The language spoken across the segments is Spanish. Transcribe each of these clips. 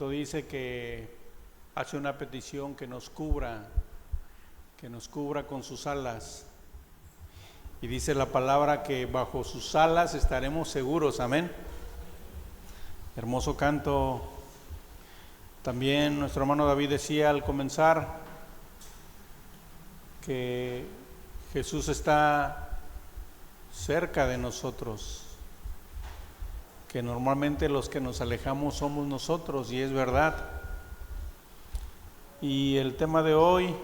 Dice que hace una petición que nos cubra con sus alas. Y dice la palabra que bajo sus alas estaremos seguros, amén. Hermoso canto. También nuestro hermano David decía al comenzar que Jesús está cerca de nosotros, que normalmente los que nos alejamos somos nosotros, y es verdad. Y el tema de hoy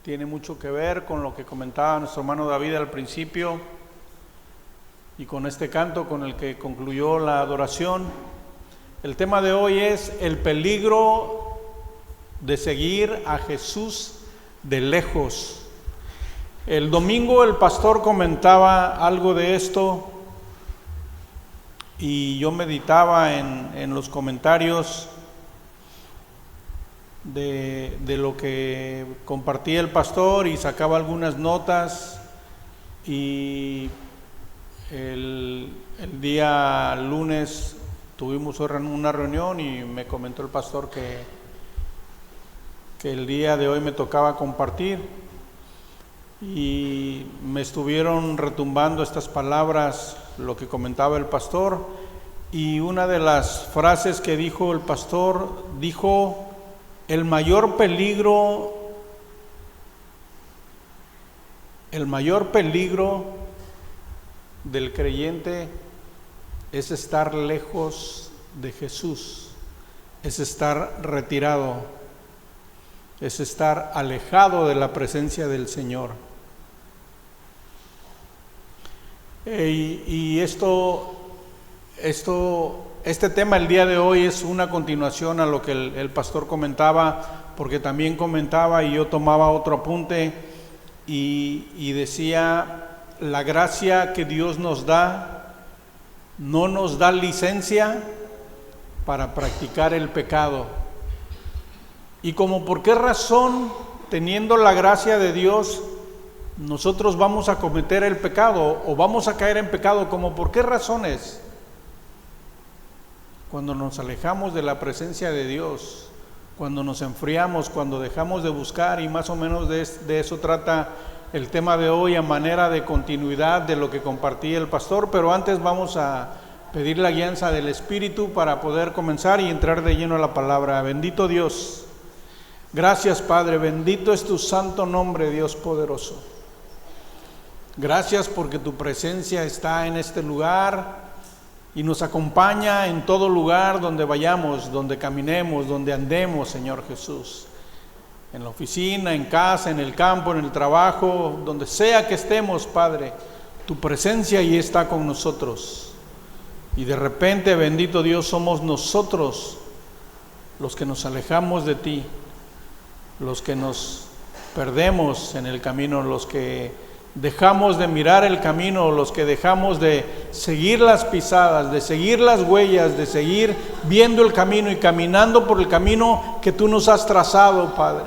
tiene mucho que ver con lo que comentaba nuestro hermano David al principio y con este canto con el que concluyó la adoración. El tema de hoy es el peligro de seguir a Jesús de lejos. El domingo el pastor comentaba algo de esto y yo meditaba en los comentarios de lo que compartía el pastor y sacaba algunas notas. Y el día lunes tuvimos una reunión y me comentó el pastor que el día de hoy me tocaba compartir, y me estuvieron retumbando estas palabras, lo que comentaba el pastor. Y una de las frases que dijo el pastor, dijo: el mayor peligro del creyente es estar lejos de Jesús, es estar retirado, es estar alejado de la presencia del Señor. Y este tema el día de hoy es una continuación a lo que el pastor comentaba, porque también comentaba y yo tomaba otro apunte y decía: la gracia que Dios nos da no nos da licencia para practicar el pecado. Y como por qué razón, teniendo la gracia de Dios, nosotros vamos a cometer el pecado o vamos a caer en pecado, como por qué razones. Cuando nos alejamos de la presencia de Dios, cuando nos enfriamos, cuando dejamos de buscar, y más o menos de eso trata el tema de hoy a manera de continuidad de lo que compartía el pastor. Pero antes vamos a pedir la guianza del Espíritu para poder comenzar y entrar de lleno a la palabra. Bendito Dios, gracias Padre, bendito es tu santo nombre, Dios poderoso. Gracias porque tu presencia está en este lugar y nos acompaña en todo lugar donde vayamos, donde caminemos, donde andemos, Señor Jesús. En la oficina, en casa, en el campo, en el trabajo, donde sea que estemos, Padre, tu presencia ahí está con nosotros. Y de repente, bendito Dios, somos nosotros los que nos alejamos de ti, los que nos perdemos en el camino, los que dejamos de mirar el camino, los que dejamos de seguir las pisadas, de seguir las huellas, de seguir viendo el camino y caminando por el camino que tú nos has trazado, Padre.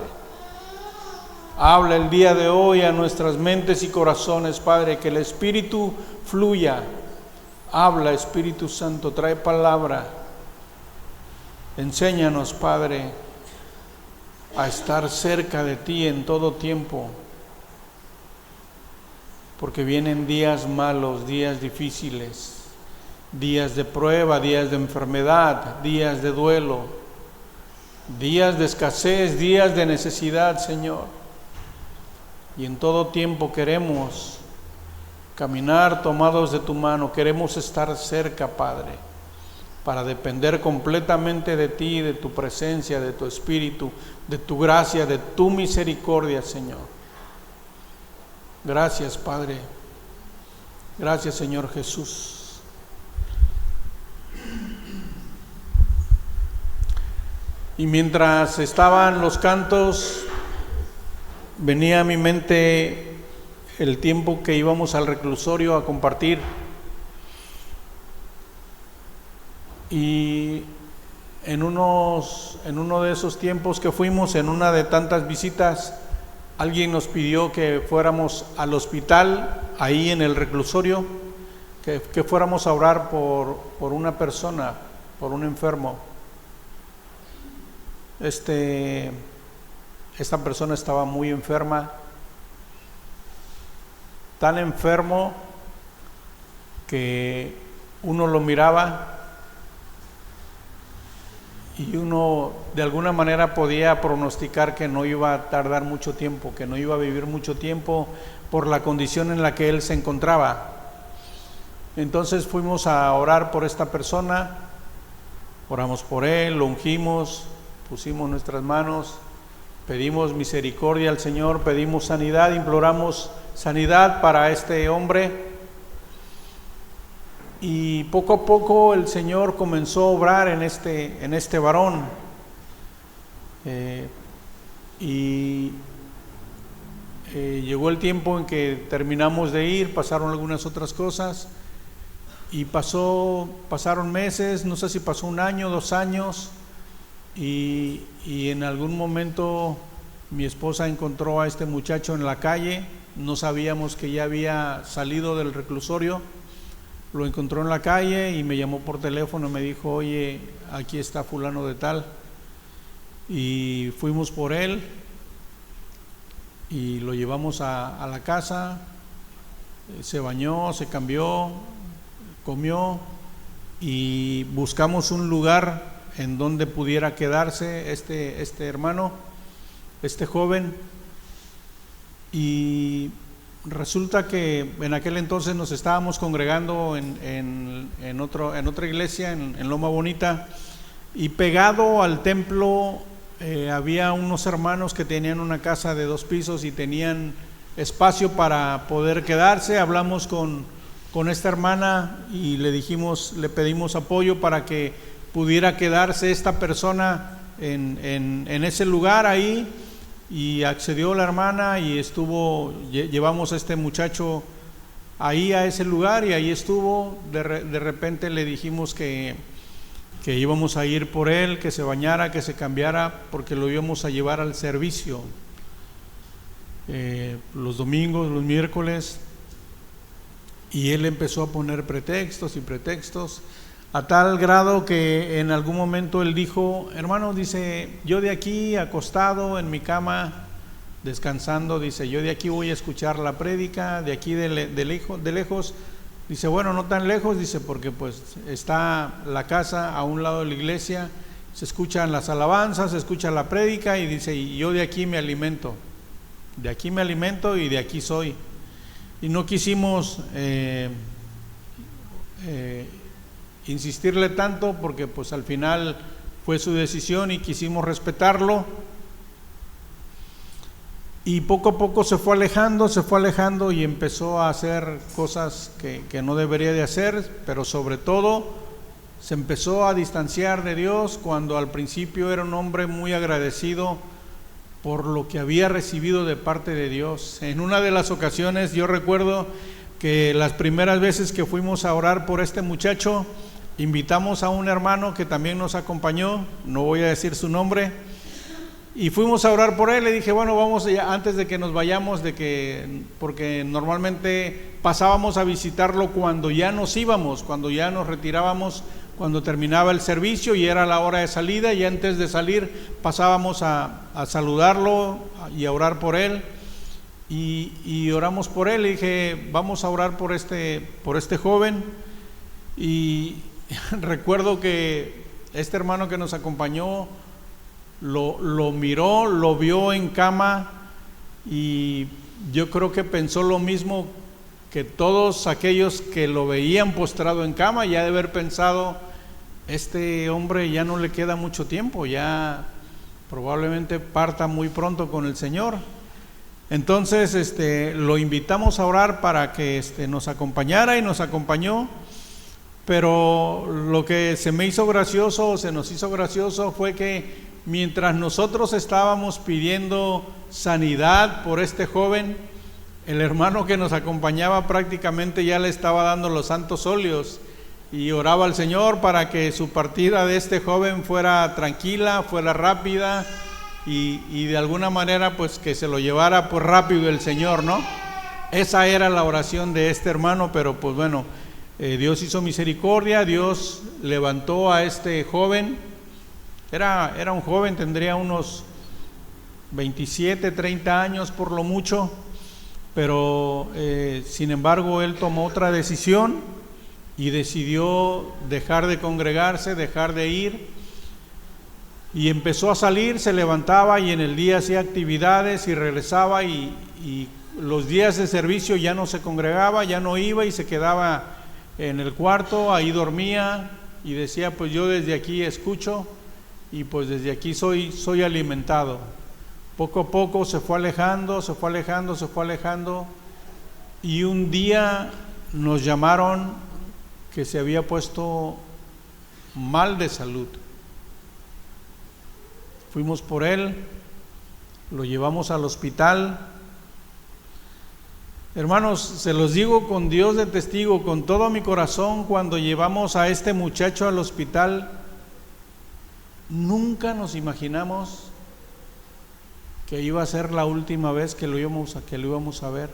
Habla el día de hoy a nuestras mentes y corazones, Padre, que el Espíritu fluya. Habla, Espíritu Santo, trae palabra. Enséñanos, Padre, a estar cerca de ti en todo tiempo, porque vienen días malos, días difíciles, días de prueba, días de enfermedad, días de duelo, días de escasez, días de necesidad, Señor. Y en todo tiempo queremos caminar tomados de tu mano, queremos estar cerca, Padre, para depender completamente de ti, de tu presencia, de tu Espíritu, de tu gracia, de tu misericordia, Señor. Gracias, Padre. Gracias, Señor Jesús. Y mientras estaban los cantos, venía a mi mente el tiempo que íbamos al reclusorio a compartir. Y en uno de esos tiempos que fuimos, en una de tantas visitas, alguien nos pidió que fuéramos al hospital, ahí en el reclusorio, que fuéramos a orar por una persona, por un enfermo. Esta persona estaba muy enferma, tan enfermo que uno lo miraba y uno de alguna manera podía pronosticar que no iba a tardar mucho tiempo, que no iba a vivir mucho tiempo por la condición en la que él se encontraba. Entonces fuimos a orar por esta persona, oramos por él, lo ungimos, pusimos nuestras manos, pedimos misericordia al Señor, pedimos sanidad, imploramos sanidad para este hombre. Y poco a poco el Señor comenzó a obrar en este varón. Llegó el tiempo en que terminamos de ir, pasaron algunas otras cosas y pasaron meses, no sé si pasó 1 año, 2 años, y en algún momento mi esposa encontró a este muchacho en la calle. No sabíamos que ya había salido del reclusorio. Lo encontró en la calle y me llamó por teléfono, me dijo: oye, aquí está fulano de tal. Y fuimos por él y lo llevamos a la casa, se bañó, se cambió, comió y buscamos un lugar en donde pudiera quedarse este hermano, este joven. Y resulta que en aquel entonces nos estábamos congregando en otra iglesia, en Loma Bonita, y pegado al templo había unos hermanos que tenían una casa de 2 pisos y tenían espacio para poder quedarse. Hablamos con esta hermana y le pedimos apoyo para que pudiera quedarse esta persona en ese lugar ahí. Y accedió la hermana y llevamos a este muchacho ahí a ese lugar y ahí estuvo. De repente le dijimos que íbamos a ir por él, que se bañara, que se cambiara, porque lo íbamos a llevar al servicio los domingos, los miércoles. Y él empezó a poner pretextos y pretextos, a tal grado que en algún momento él dijo: hermano, dice, yo de aquí acostado en mi cama descansando, dice, yo de aquí voy a escuchar la prédica, de aquí de lejos. Dice, bueno, no tan lejos, dice, porque pues está la casa a un lado de la iglesia, se escuchan las alabanzas, se escucha la prédica, y dice, y yo de aquí me alimento y de aquí soy. Y no quisimos insistirle tanto, porque pues al final fue su decisión y quisimos respetarlo. Y poco a poco se fue alejando y empezó a hacer cosas que no debería de hacer, pero sobre todo se empezó a distanciar de Dios, cuando al principio era un hombre muy agradecido por lo que había recibido de parte de Dios. En una de las ocasiones, yo recuerdo que las primeras veces que fuimos a orar por este muchacho, invitamos a un hermano que también nos acompañó, no voy a decir su nombre, y fuimos a orar por él. Le dije, bueno, vamos ya, antes de que nos vayamos, porque normalmente pasábamos a visitarlo cuando ya nos íbamos, cuando ya nos retirábamos, cuando terminaba el servicio y era la hora de salida, y antes de salir pasábamos a saludarlo y a orar por él. Y oramos por él. Le dije, vamos a orar por este joven. Y recuerdo que este hermano que nos acompañó lo miró, lo vio en cama, y yo creo que pensó lo mismo que todos aquellos que lo veían postrado en cama. Ya de haber pensado, este hombre ya no le queda mucho tiempo, ya probablemente parta muy pronto con el Señor. Entonces lo invitamos a orar para que nos acompañara, y nos acompañó. Pero lo que se me hizo gracioso, o se nos hizo gracioso, fue que mientras nosotros estábamos pidiendo sanidad por este joven, el hermano que nos acompañaba prácticamente ya le estaba dando los santos óleos y oraba al Señor para que su partida de este joven fuera tranquila, fuera rápida, y de alguna manera pues que se lo llevara pues rápido el Señor, ¿no? Esa era la oración de este hermano. Pero pues bueno, Dios hizo misericordia, Dios levantó a este joven. Era un joven, tendría unos 27, 30 años por lo mucho, pero sin embargo él tomó otra decisión y decidió dejar de congregarse, dejar de ir, y empezó a salir, se levantaba y en el día hacía actividades y regresaba, y los días de servicio ya no se congregaba, ya no iba y se quedaba en el cuarto, ahí dormía y decía, pues yo desde aquí escucho y pues desde aquí soy alimentado. Poco a poco se fue alejando, se fue alejando, se fue alejando, y un día nos llamaron que se había puesto mal de salud. Fuimos por él, lo llevamos al hospital. Hermanos, se los digo con Dios de testigo, con todo mi corazón, cuando llevamos a este muchacho al hospital, nunca nos imaginamos que iba a ser la última vez que lo íbamos a ver.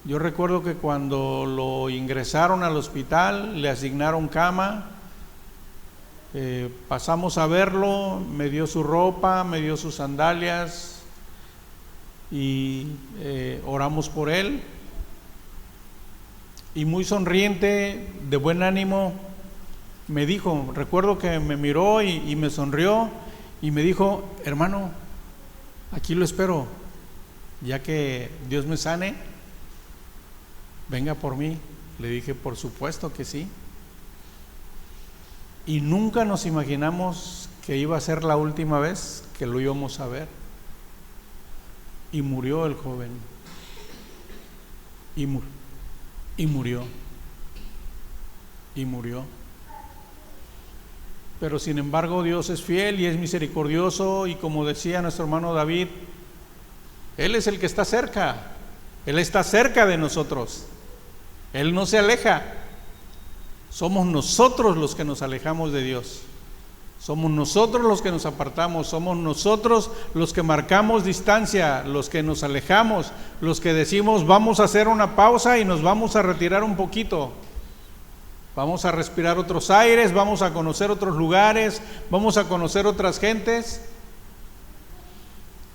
Yo recuerdo que cuando lo ingresaron al hospital, le asignaron cama, pasamos a verlo, me dio su ropa, me dio sus sandalias, y oramos por él, y muy sonriente, de buen ánimo, me dijo, recuerdo que me miró y me sonrió y me dijo, hermano, aquí lo espero, ya que Dios me sane, venga por mí. Le dije, por supuesto que sí. Y nunca nos imaginamos que iba a ser la última vez que lo íbamos a ver. Y murió el joven, y murió. Pero sin embargo Dios es fiel y es misericordioso, y como decía nuestro hermano David, Él es el que está cerca, Él está cerca de nosotros, Él no se aleja. Somos nosotros los que nos alejamos de Dios, somos nosotros los que nos apartamos, somos nosotros los que marcamos distancia, los que nos alejamos, los que decimos vamos a hacer una pausa y nos vamos a retirar un poquito. Vamos a respirar otros aires, vamos a conocer otros lugares, vamos a conocer otras gentes,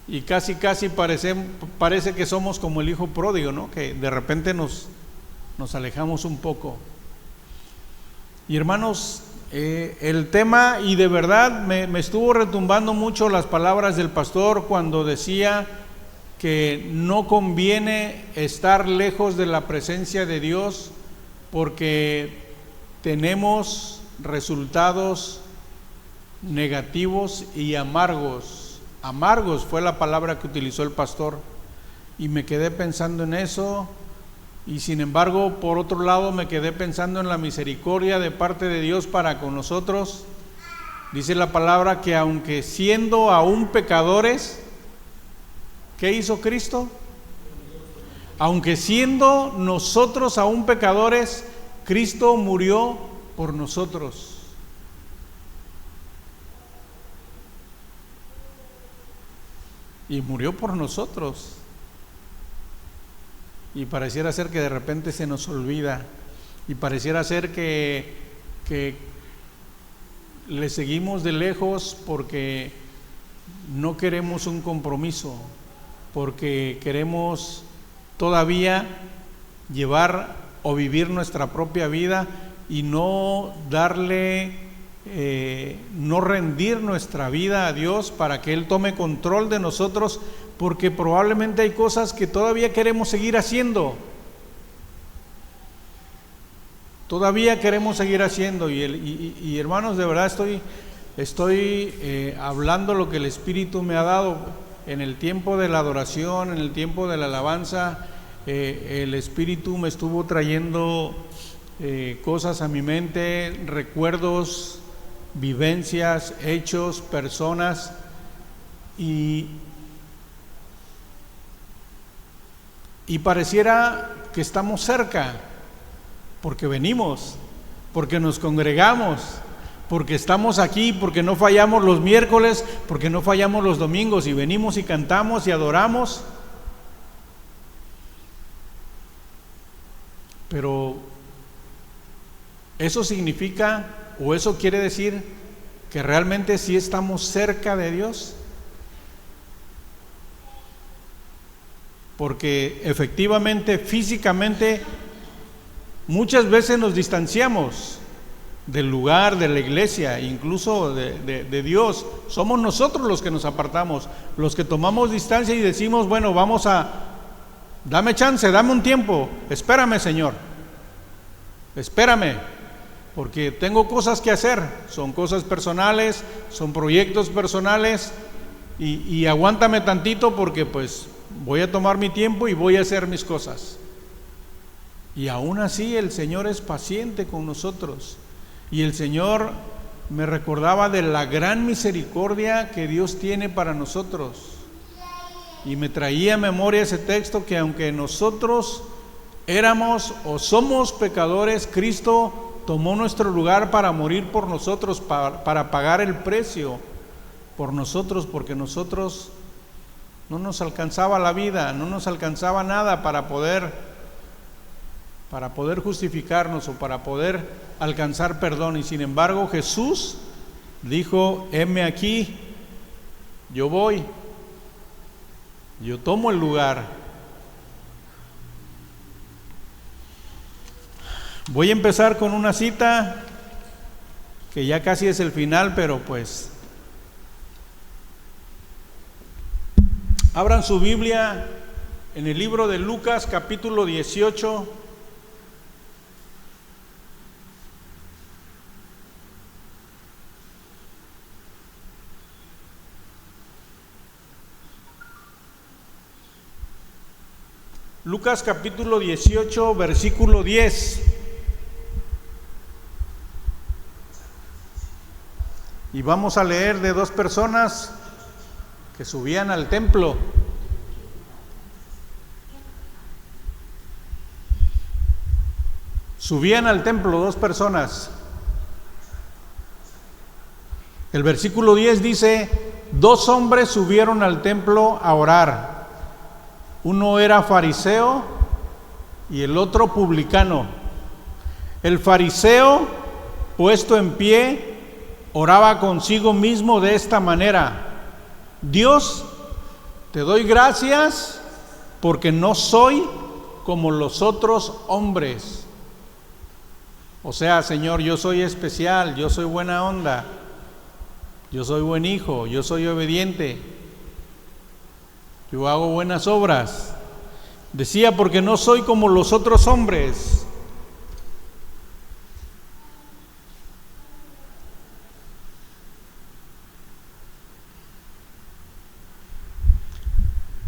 y casi parece que somos como el hijo pródigo, ¿no? Que de repente nos alejamos un poco. Y hermanos, el tema, y de verdad me estuvo retumbando mucho las palabras del pastor cuando decía que no conviene estar lejos de la presencia de Dios, porque tenemos resultados negativos y amargos. Amargos fue la palabra que utilizó el pastor, y me quedé pensando en eso. Y sin embargo, por otro lado, me quedé pensando en la misericordia de parte de Dios para con nosotros. Dice la palabra que aunque siendo aún pecadores, ¿qué hizo Cristo? Aunque siendo nosotros aún pecadores, Cristo murió por nosotros. Y murió por nosotros. Y pareciera ser que de repente se nos olvida, y pareciera ser que le seguimos de lejos porque no queremos un compromiso, porque queremos todavía llevar o vivir nuestra propia vida y no no rendir nuestra vida a Dios para que Él tome control de nosotros, porque probablemente hay cosas que todavía queremos seguir haciendo. Y hermanos, de verdad estoy hablando lo que el Espíritu me ha dado. en el tiempo de la adoración, en el tiempo de la alabanza, el Espíritu me estuvo trayendo cosas a mi mente, recuerdos, vivencias, hechos, personas, y pareciera que estamos cerca, porque venimos, porque nos congregamos, porque estamos aquí, porque no fallamos los miércoles, porque no fallamos los domingos, y venimos y cantamos y adoramos. Pero eso significa, o eso quiere decir, que realmente sí estamos cerca de Dios. Porque efectivamente, físicamente, muchas veces nos distanciamos del lugar, de la iglesia, incluso de Dios. Somos nosotros los que nos apartamos, los que tomamos distancia y decimos, bueno, dame chance, dame un tiempo, espérame, Señor, espérame, porque tengo cosas que hacer, son cosas personales, son proyectos personales, y aguántame tantito porque pues voy a tomar mi tiempo y voy a hacer mis cosas. Y aún así el Señor es paciente con nosotros, y el Señor me recordaba de la gran misericordia que Dios tiene para nosotros, y me traía a memoria ese texto, que aunque nosotros éramos o somos pecadores, Cristo tomó nuestro lugar para morir por nosotros, para pagar el precio por nosotros, porque nosotros no nos alcanzaba la vida, no nos alcanzaba nada para poder justificarnos o para poder alcanzar perdón. Y sin embargo Jesús dijo, heme aquí, yo voy, yo tomo el lugar. Voy a empezar con una cita que ya casi es el final, pero pues abran su Biblia en el libro de Lucas, capítulo 18. Lucas capítulo 18, versículo 10. Y vamos a leer de dos personas que subían al templo. Subían al templo dos personas. El versículo 10 dice, dos hombres subieron al templo a orar. Uno era fariseo y el otro publicano. El fariseo, puesto en pie, oraba consigo mismo de esta manera: Dios, te doy gracias porque no soy como los otros hombres. O sea, Señor, yo soy especial, yo soy buena onda, yo soy buen hijo, yo soy obediente, yo hago buenas obras. Decía, porque no soy como los otros hombres.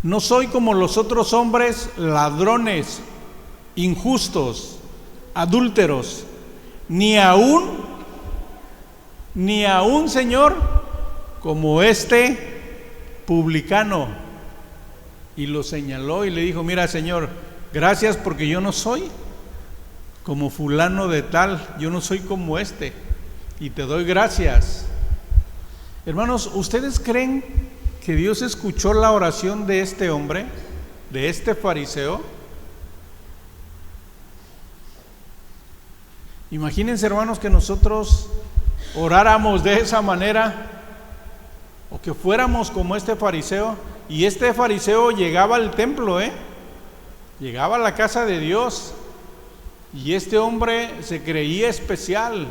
No soy como los otros hombres, ladrones, injustos, adúlteros, ni aún, Señor, como este publicano. Y lo señaló y le dijo, mira, Señor, gracias porque yo no soy como fulano de tal, yo no soy como este, y te doy gracias. Hermanos, ¿ustedes creen que Dios escuchó la oración de este hombre, de este fariseo? Imagínense, hermanos, que nosotros oráramos de esa manera, o que fuéramos como este fariseo. Y este fariseo llegaba al templo, llegaba a la casa de Dios, y este hombre se creía especial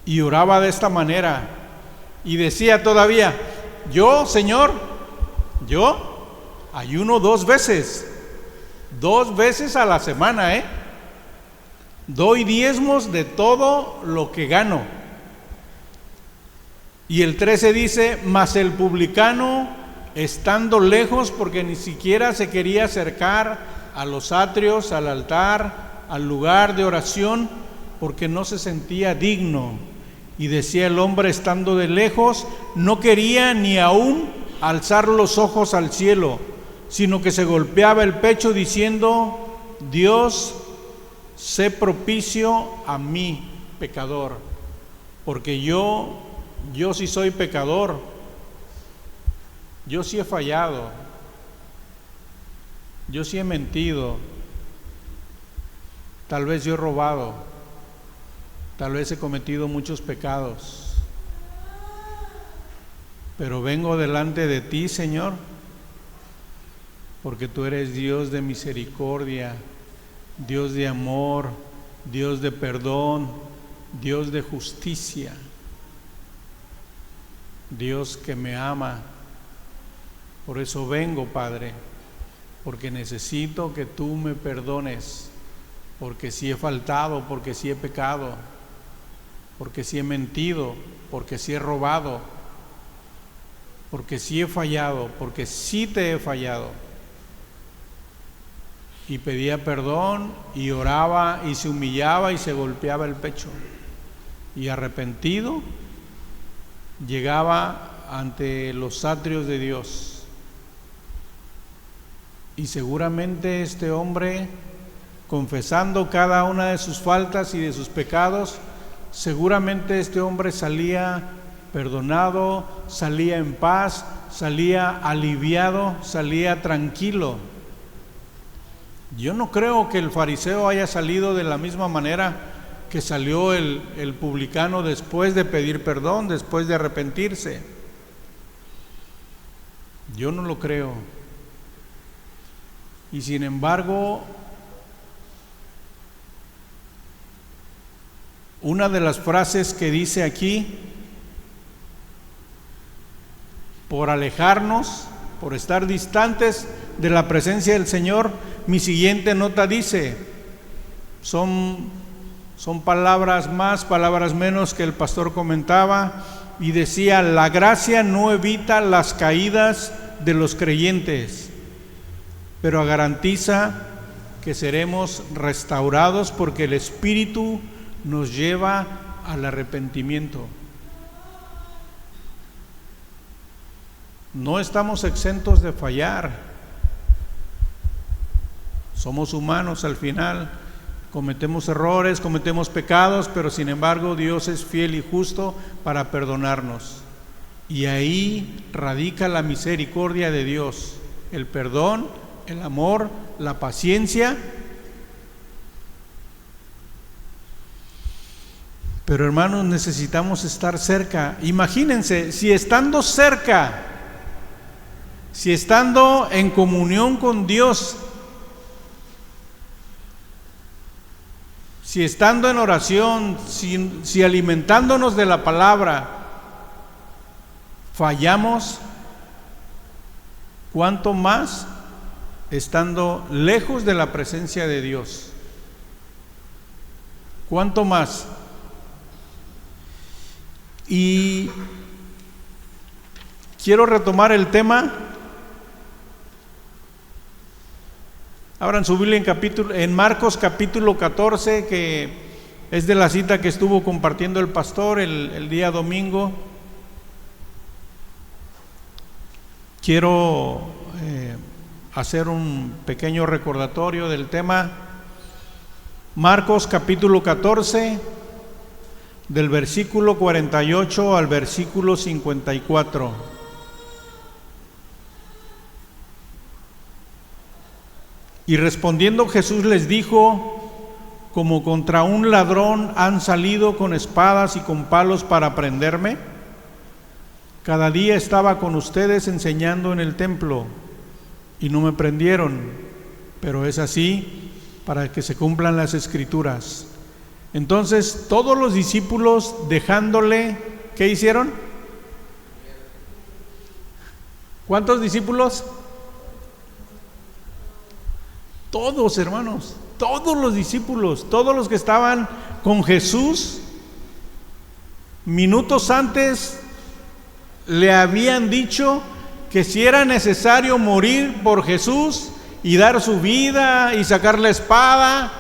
y oraba de esta manera, y decía todavía, yo, Señor, yo ayuno 2 veces a la semana, doy diezmos de todo lo que gano. Y el 13 dice, mas el publicano estando lejos, porque ni siquiera se quería acercar a los atrios, al altar, al lugar de oración, porque no se sentía digno. Y decía el hombre, estando de lejos, no quería ni aún alzar los ojos al cielo, sino que se golpeaba el pecho diciendo: Dios, sé propicio a mí, pecador, porque yo sí soy pecador, yo sí he fallado, yo sí he mentido, tal vez yo he robado, tal vez he cometido muchos pecados, pero vengo delante de ti, Señor, porque tú eres Dios de misericordia, Dios de amor, Dios de perdón, Dios de justicia, Dios que me ama. Por eso vengo, Padre, porque necesito que tú me perdones, porque si he faltado, porque si he pecado, porque si he mentido, porque si he robado, porque si he fallado, porque sí te he fallado. Y pedía perdón y oraba y se humillaba y se golpeaba el pecho. Y arrepentido llegaba ante los atrios de Dios. Y seguramente este hombre, confesando cada una de sus faltas y de sus pecados, seguramente este hombre salía perdonado, salía en paz, salía aliviado, salía tranquilo. Yo no creo que el fariseo haya salido de la misma manera que salió el publicano después de pedir perdón, después de arrepentirse. Yo no lo creo. Y sin embargo, una de las frases que dice aquí, por alejarnos, por estar distantes de la presencia del Señor, mi siguiente nota dice, son palabras más, palabras menos que el pastor comentaba, y decía: la gracia no evita las caídas de los creyentes, pero garantiza que seremos restaurados porque el Espíritu nos lleva al arrepentimiento. No estamos exentos de fallar. Somos humanos al final, cometemos errores, cometemos pecados, pero sin embargo Dios es fiel y justo para perdonarnos. Y ahí radica la misericordia de Dios, el perdón, el amor, la paciencia. Pero hermanos, necesitamos estar cerca. Imagínense, si estando cerca, si estando en comunión con Dios, si estando en oración, si alimentándonos de la palabra, fallamos, ¿cuánto más estando lejos de la presencia de Dios? ¿Cuánto más? Y quiero retomar el tema. Abran su Biblia en Marcos capítulo 14, que es de la cita que estuvo compartiendo el pastor el día domingo. Quiero hacer un pequeño recordatorio del tema. Marcos capítulo 14, del versículo 48 al versículo 54. Y respondiendo Jesús les dijo: ¿como contra un ladrón han salido con espadas y con palos para prenderme? Cada día estaba con ustedes enseñando en el templo y no me prendieron, pero es así para que se cumplan las Escrituras. Entonces todos los discípulos, dejándole, ¿qué hicieron? ¿Cuántos discípulos? Todos, hermanos, todos los discípulos, todos los que estaban con Jesús, minutos antes le habían dicho que si era necesario morir por Jesús y dar su vida y sacar la espada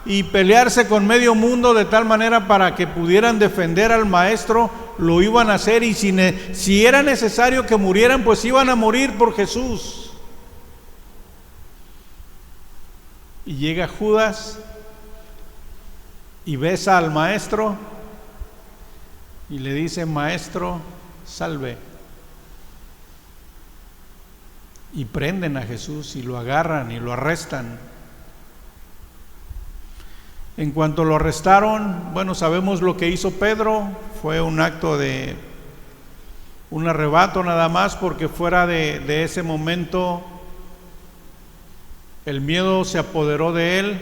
y pelearse con medio mundo de tal manera para que pudieran defender al maestro, lo iban a hacer, y si era necesario que murieran, pues iban a morir por Jesús. Y llega Judas y besa al maestro y le dice: maestro, salve. Y prenden a Jesús y lo agarran y lo arrestan. En cuanto lo arrestaron, bueno, sabemos lo que hizo Pedro. Fue un acto de un arrebato nada más, porque fuera de ese momento el miedo se apoderó de él.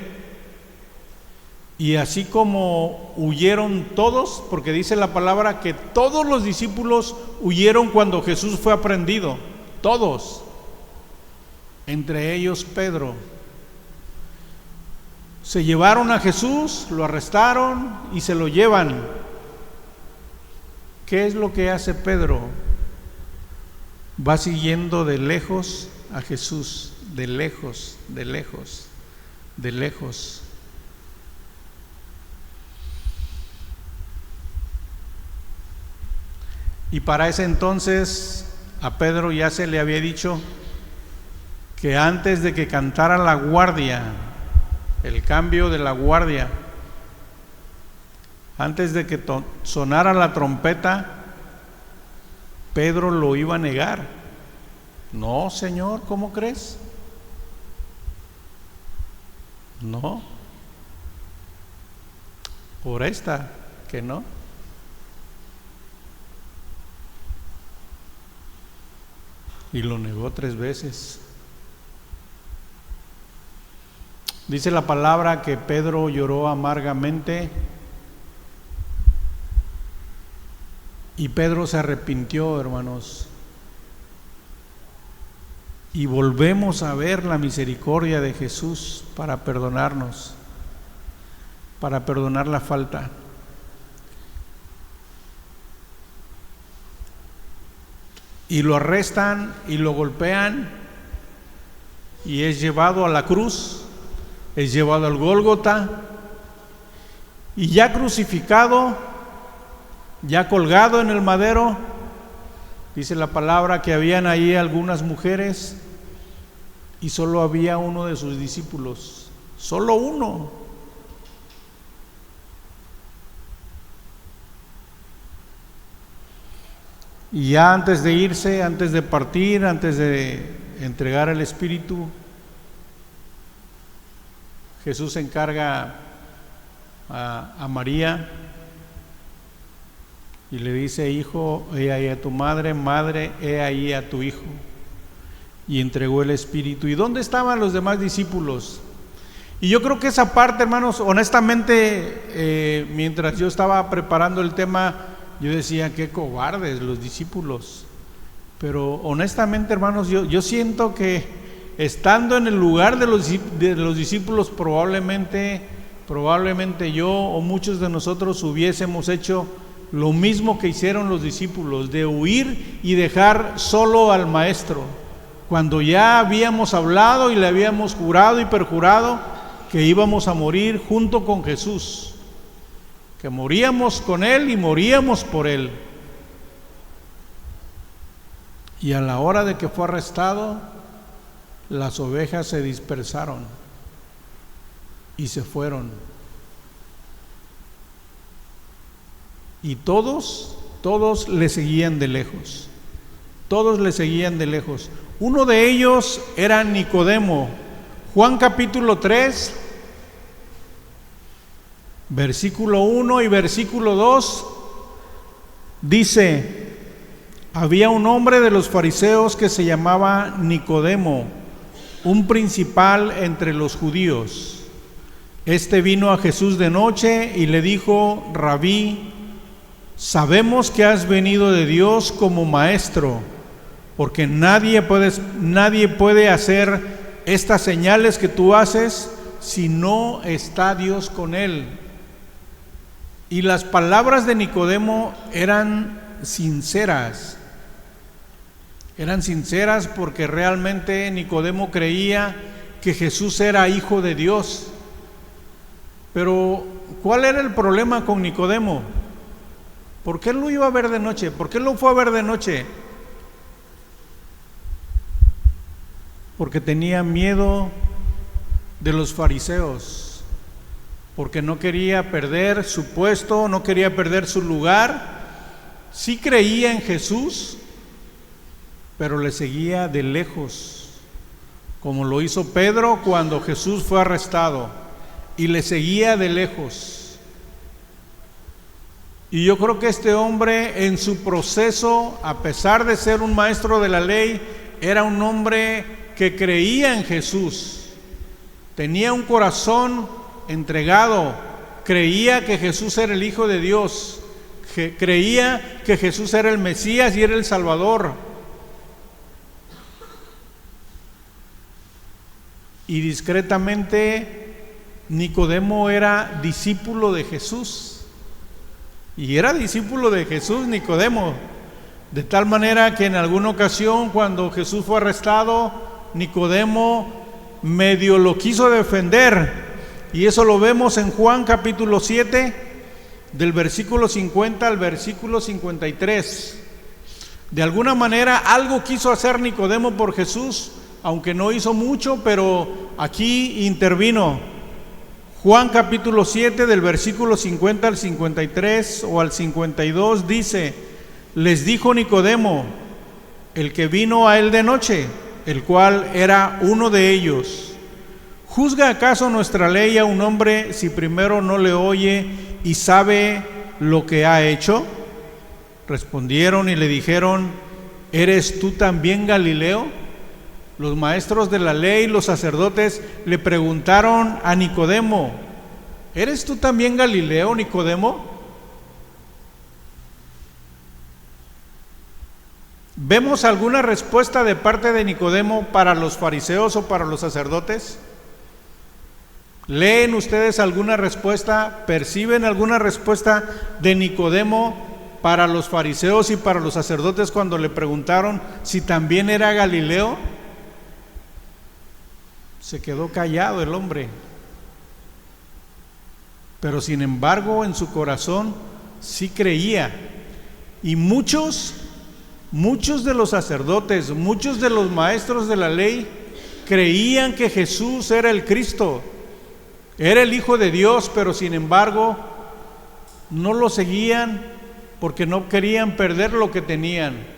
Y así como huyeron todos, porque dice la palabra que todos los discípulos huyeron cuando Jesús fue aprehendido, todos, entre ellos Pedro. Se llevaron a Jesús, lo arrestaron y se lo llevan. ¿Qué es lo que hace Pedro? Va siguiendo de lejos a Jesús, de lejos, de lejos, de lejos. Y para ese entonces a Pedro ya se le había dicho que antes de que cantara la guardia, el cambio de la guardia, antes de que sonara la trompeta, Pedro lo iba a negar. No, Señor, ¿cómo crees? No, por esta que no. Y lo negó 3 veces. Dice la palabra que Pedro lloró amargamente y Pedro se arrepintió, hermanos. Y volvemos a ver la misericordia de Jesús para perdonarnos, para perdonar la falta. Y lo arrestan y lo golpean y es llevado a la cruz, es llevado al Gólgota, y ya crucificado, ya colgado en el madero, dice la palabra que habían ahí algunas mujeres y solo había uno de sus discípulos, solo uno. Y ya antes de irse, antes de partir, antes de entregar el Espíritu, Jesús encarga a María y le dice: hijo, he ahí a tu madre, madre, he ahí a tu hijo. Y entregó el Espíritu. ¿Y dónde estaban los demás discípulos? Y yo creo que esa parte, hermanos, honestamente, mientras yo estaba preparando el tema, yo decía: qué cobardes los discípulos. Pero honestamente, hermanos, yo siento que estando en el lugar de los discípulos, probablemente yo o muchos de nosotros hubiésemos hecho lo mismo que hicieron los discípulos, de huir y dejar solo al maestro, cuando ya habíamos hablado y le habíamos jurado y perjurado que íbamos a morir junto con Jesús, que moríamos con Él y moríamos por Él. Y a la hora de que fue arrestado, las ovejas se dispersaron y se fueron. Y todos le seguían de lejos. Todos le seguían de lejos. Uno de ellos era Nicodemo. Juan capítulo 3, versículo 1 y versículo 2 dice: había un hombre de los fariseos que se llamaba Nicodemo, un principal entre los judíos. Este vino a Jesús de noche y le dijo: Rabí, sabemos que has venido de Dios como maestro, porque nadie puede hacer estas señales que tú haces si no está Dios con él. Y las palabras de Nicodemo eran sinceras. Eran sinceras porque realmente Nicodemo creía que Jesús era hijo de Dios. Pero, ¿cuál era el problema con Nicodemo? ¿Por qué lo iba a ver de noche? ¿Por qué lo fue a ver de noche? Porque tenía miedo de los fariseos, porque no quería perder su puesto, no quería perder su lugar. Sí creía en Jesús, pero le seguía de lejos, como lo hizo Pedro cuando Jesús fue arrestado, y le seguía de lejos. Y yo creo que este hombre, en su proceso, a pesar de ser un maestro de la ley, era un hombre que creía en Jesús, tenía un corazón entregado, creía que Jesús era el Hijo de Dios, creía que Jesús era el Mesías y era el Salvador. Y discretamente Nicodemo era discípulo de Jesús, y era discípulo de Jesús Nicodemo, de tal manera que en alguna ocasión, cuando Jesús fue arrestado, Nicodemo medio lo quiso defender, y eso lo vemos en Juan capítulo 7, del versículo 50 al versículo 53. De alguna manera algo quiso hacer Nicodemo por Jesús, aunque no hizo mucho, pero aquí intervino. Juan capítulo 7, del versículo 50 al 53 o al 52 dice: les dijo Nicodemo, el que vino a él de noche, el cual era uno de ellos: ¿juzga acaso nuestra ley a un hombre si primero no le oye y sabe lo que ha hecho? Respondieron y le dijeron: ¿eres tú también Galileo? Los maestros de la ley, los sacerdotes, le preguntaron a Nicodemo: ¿eres tú también Galileo, Nicodemo? ¿Vemos alguna respuesta de parte de Nicodemo para los fariseos o para los sacerdotes? ¿Leen ustedes alguna respuesta? ¿Perciben alguna respuesta de Nicodemo para los fariseos y para los sacerdotes cuando le preguntaron si también era Galileo? Se quedó callado el hombre, pero sin embargo en su corazón sí creía. Y muchos de los sacerdotes, muchos de los maestros de la ley creían que Jesús era el Cristo, era el Hijo de Dios, pero sin embargo no lo seguían porque no querían perder lo que tenían.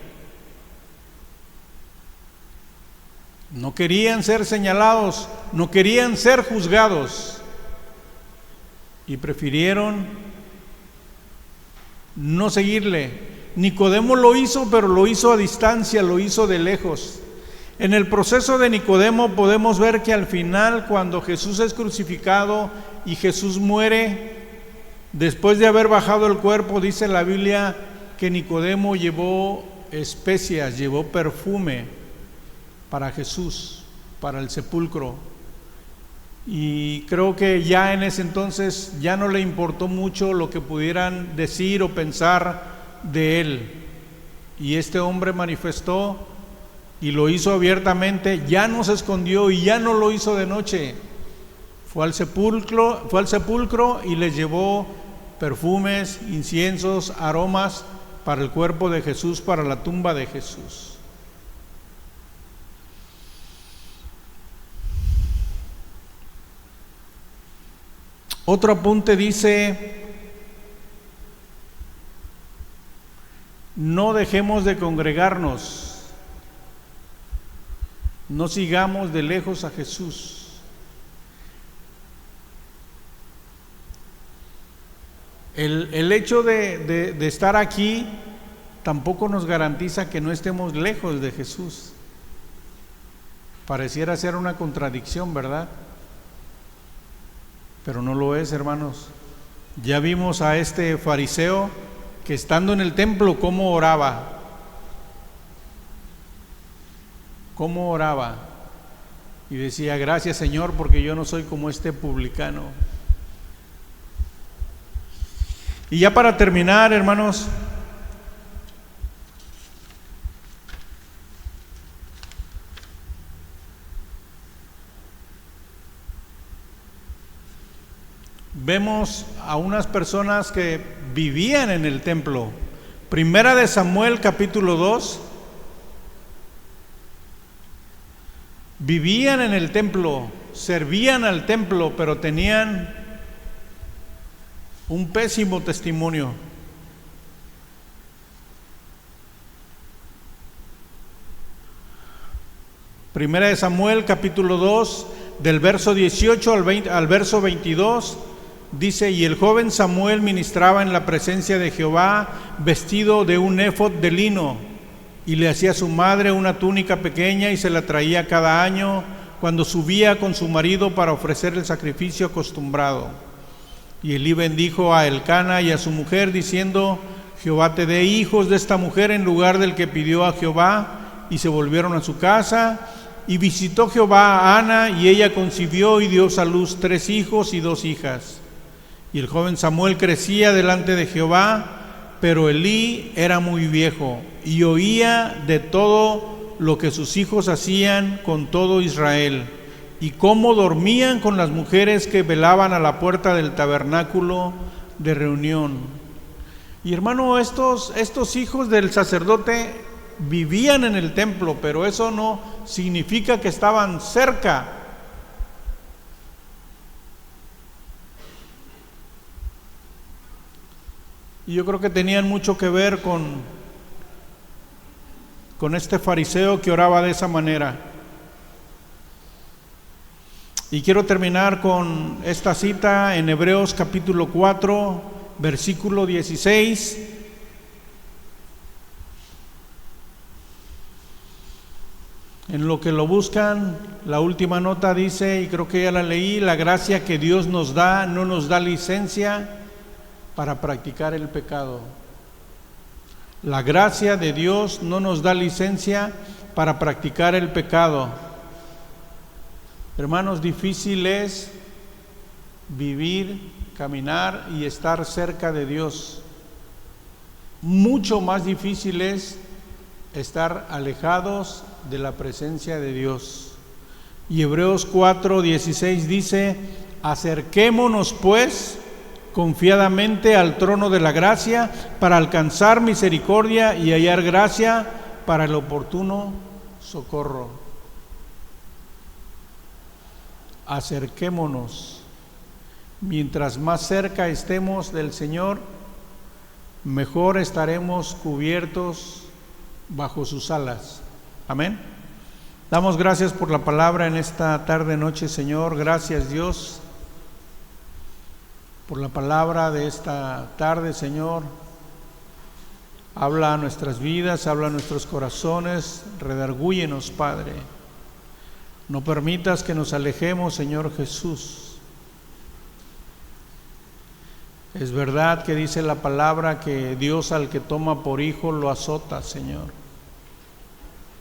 No querían ser señalados, no querían ser juzgados, y prefirieron no seguirle. Nicodemo lo hizo, pero lo hizo a distancia, lo hizo de lejos. En el proceso de Nicodemo podemos ver que al final, cuando Jesús es crucificado y Jesús muere, después de haber bajado el cuerpo, dice la Biblia que Nicodemo llevó especias, llevó perfume para Jesús, para el sepulcro. Y creo que ya en ese entonces ya no le importó mucho lo que pudieran decir o pensar de él. Y este hombre manifestó y lo hizo abiertamente, ya no se escondió y ya no lo hizo de noche. Fue al sepulcro y les llevó perfumes, inciensos, aromas para el cuerpo de Jesús, para la tumba de Jesús. Otro apunte dice: no dejemos de congregarnos, no sigamos de lejos a Jesús. El hecho de estar aquí tampoco nos garantiza que no estemos lejos de Jesús. Pareciera ser una contradicción, ¿verdad? Pero no lo es, hermanos. Ya vimos a este fariseo que estando en el templo, ¿cómo oraba? ¿Cómo oraba? Y decía: gracias, Señor, porque yo no soy como este publicano. Y ya para terminar, hermanos, vemos a unas personas que vivían en el templo. Primera de Samuel capítulo 2. Vivían en el templo, servían al templo, pero tenían un pésimo testimonio. Primera de Samuel capítulo 2, del verso 18 al verso 22, dice: y el joven Samuel ministraba en la presencia de Jehová vestido de un éfod de lino, y le hacía a su madre una túnica pequeña y se la traía cada año cuando subía con su marido para ofrecer el sacrificio acostumbrado. Y Elí bendijo a Elcana y a su mujer diciendo: Jehová te dé hijos de esta mujer en lugar del que pidió a Jehová. Y se volvieron a su casa. Y visitó Jehová a Ana, y ella concibió y dio a luz 3 hijos y 2 hijas. Y el joven Samuel crecía delante de Jehová, pero Elí era muy viejo, y oía de todo lo que sus hijos hacían con todo Israel, y cómo dormían con las mujeres que velaban a la puerta del tabernáculo de reunión. Y hermano, estos hijos del sacerdote vivían en el templo, pero eso no significa que estaban cerca. Y yo creo que tenían mucho que ver con este fariseo que oraba de esa manera. Y quiero terminar con esta cita en Hebreos capítulo 4, versículo 16. En lo que lo buscan, la última nota dice, y creo que ya la leí: la gracia que Dios nos da no nos da licencia para practicar el pecado. La gracia de Dios no nos da licencia para practicar el pecado. Hermanos, difícil es vivir, caminar y estar cerca de Dios. Mucho más difícil es estar alejados de la presencia de Dios. Y Hebreos 4:16 dice: acerquémonos pues confiadamente al trono de la gracia para alcanzar misericordia y hallar gracia para el oportuno socorro. Acerquémonos. Mientras más cerca estemos del Señor, mejor estaremos cubiertos bajo sus alas. Amén. Damos gracias por la palabra en esta tarde, noche, Señor. Gracias, Dios, por la palabra de esta tarde, Señor. Habla a nuestras vidas, habla a nuestros corazones, redargúyenos, Padre. No permitas que nos alejemos, Señor Jesús. Es verdad que dice la palabra que Dios al que toma por hijo lo azota, Señor.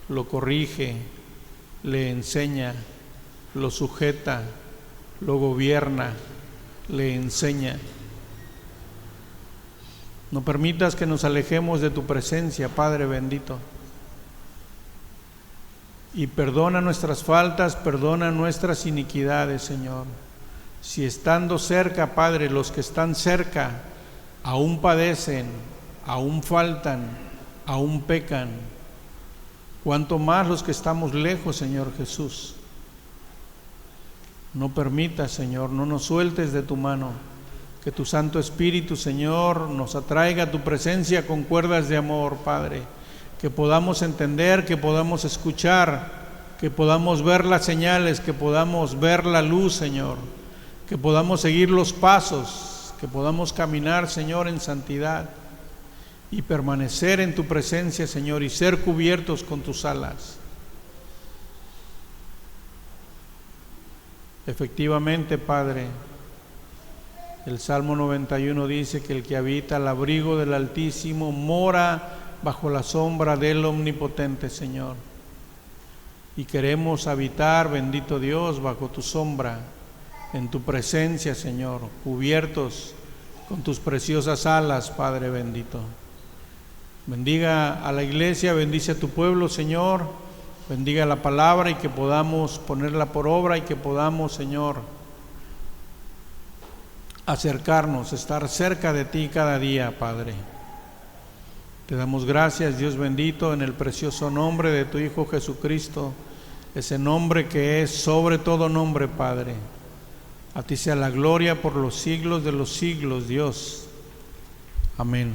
Lo corrige, le enseña, lo sujeta, lo gobierna, le enseña. No permitas que nos alejemos de tu presencia, Padre bendito. Y perdona nuestras faltas, perdona nuestras iniquidades, Señor. Si estando cerca, Padre, los que están cerca aún padecen, aún faltan, aún pecan, cuanto más los que estamos lejos, Señor Jesús. No permitas, Señor, no nos sueltes de tu mano. Que tu Santo Espíritu, Señor, nos atraiga a tu presencia con cuerdas de amor, Padre. Que podamos entender, que podamos escuchar, que podamos ver las señales, que podamos ver la luz, Señor. Que podamos seguir los pasos, que podamos caminar, Señor, en santidad y permanecer en tu presencia, Señor, y ser cubiertos con tus alas. Efectivamente, Padre, el Salmo 91 dice que el que habita al abrigo del Altísimo mora bajo la sombra del Omnipotente, Señor. Y queremos habitar, bendito Dios, bajo tu sombra, en tu presencia, Señor, cubiertos con tus preciosas alas, Padre bendito. Bendiga a la iglesia, bendice a tu pueblo, Señor. Bendiga la palabra y que podamos ponerla por obra y que podamos, Señor, acercarnos, estar cerca de ti cada día, Padre. Te damos gracias, Dios bendito, en el precioso nombre de tu Hijo Jesucristo, ese nombre que es sobre todo nombre, Padre. A ti sea la gloria por los siglos de los siglos, Dios. Amén.